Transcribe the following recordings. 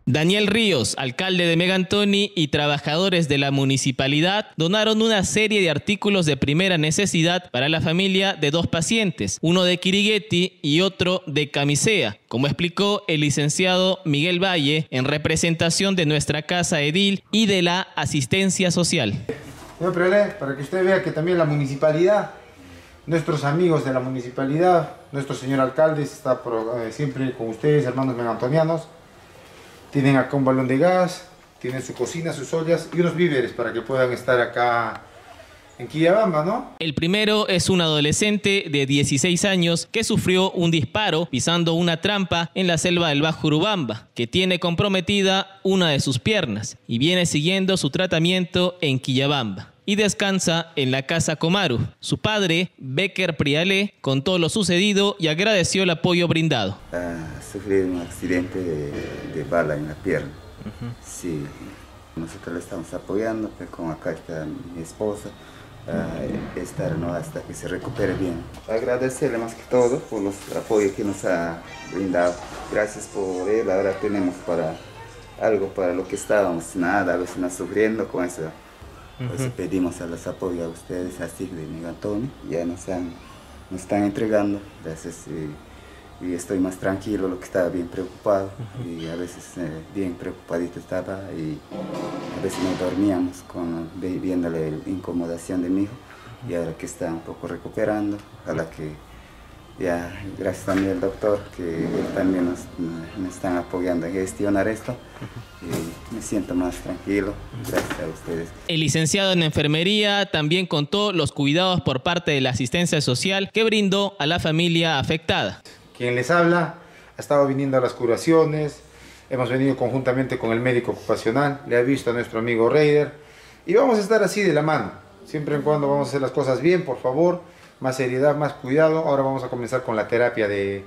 Daniel Ríos, alcalde de Megantoni, y trabajadores de la municipalidad donaron una serie de artículos de primera necesidad para la familia de dos pacientes, uno de Quirigueti y otro de Camisea, como explicó el licenciado Miguel Valle en representación de nuestra Casa Edil y de la asistencia social. Para que usted vea que también la municipalidad, nuestros amigos de la municipalidad, nuestro señor alcalde está siempre con ustedes, hermanos megantonianos. Tienen acá un balón de gas, tienen su cocina, sus ollas y unos víveres para que puedan estar acá en Quillabamba, ¿no? El primero es un adolescente de 16 años que sufrió un disparo pisando una trampa en la selva del Bajo Urubamba, que tiene comprometida una de sus piernas y viene siguiendo su tratamiento en Quillabamba y descansa en la Casa Comaru. Su padre, Becker Prialé, contó lo sucedido y agradeció el apoyo brindado. Sufrí un accidente de bala en la pierna. Sí, nosotros le estamos apoyando, pues como acá está mi esposa, estar, ¿no?, hasta que se recupere bien. Agradecerle más que todo por los apoyos que nos ha brindado. Gracias por él, ahora tenemos para algo para lo que estábamos, nada, a veces sufriendo con eso. Pues pedimos a los apoyos a ustedes, así de Megantoni, ya nos están entregando, gracias, y estoy más tranquilo, lo que estaba bien preocupado, y a veces bien preocupadito estaba, y a veces no dormíamos viendo la incomodación de mi hijo, y ahora que está un poco recuperando, ojalá que ya, gracias también al doctor, que él también me están apoyando en gestionar esto, y me siento más tranquilo, gracias a ustedes. El licenciado en enfermería también contó los cuidados por parte de la asistencia social que brindó a la familia afectada. Quien les habla ha estado viniendo a las curaciones, hemos venido conjuntamente con el médico ocupacional, le ha visto a nuestro amigo Reider, y vamos a estar así de la mano, siempre y cuando vamos a hacer las cosas bien, por favor. Más seriedad, más cuidado. Ahora vamos a comenzar con la terapia de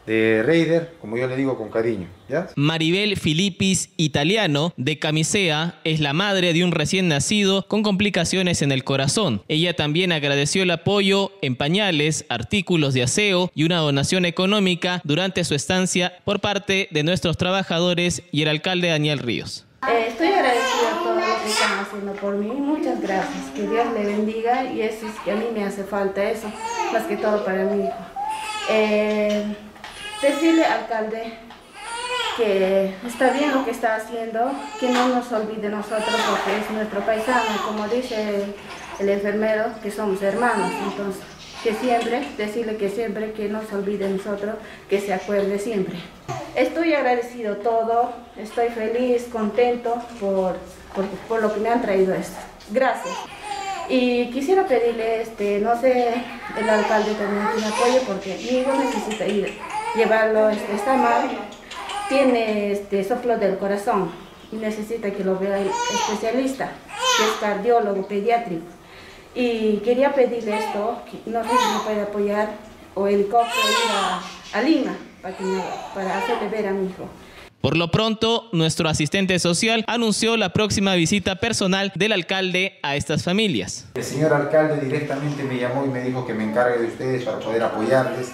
Reider, como yo le digo con cariño, ¿ya? Maribel Filipis Italiano, de Camisea, es la madre de un recién nacido con complicaciones en el corazón. Ella también agradeció el apoyo en pañales, artículos de aseo y una donación económica durante su estancia por parte de nuestros trabajadores y el alcalde Daniel Ríos. Estoy agradecida a todo lo que están haciendo por mí, muchas gracias, que Dios le bendiga, y eso es que a mí me hace falta eso, más que todo para mi hijo. Decirle, alcalde, que está bien lo que está haciendo, que no nos olvide nosotros porque es nuestro paisano, como dice el enfermero, que somos hermanos, entonces que siempre, decirle que siempre que no se olvide de nosotros, que se acuerde siempre. Estoy agradecido todo, estoy feliz, contento por lo que me han traído esto. Gracias. Y quisiera pedirle, no sé, el alcalde también que me apoye porque mi hijo necesita llevarlo, está mal, tiene soplo del corazón y necesita que lo vea el especialista, que es cardiólogo pediátrico. Y quería pedirle esto, que no sé si me puede apoyar, o helicóptero ir a Lima para hacerle ver a mi hijo. Por lo pronto, nuestro asistente social anunció la próxima visita personal del alcalde a estas familias. El señor alcalde directamente me llamó y me dijo que me encargue de ustedes para poder apoyarles,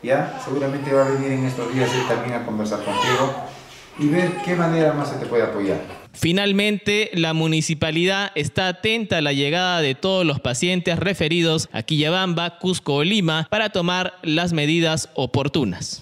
¿ya? Seguramente va a venir en estos días él también a conversar contigo y ver qué manera más se te puede apoyar. Finalmente, la municipalidad está atenta a la llegada de todos los pacientes referidos a Quillabamba, Cusco o Lima para tomar las medidas oportunas.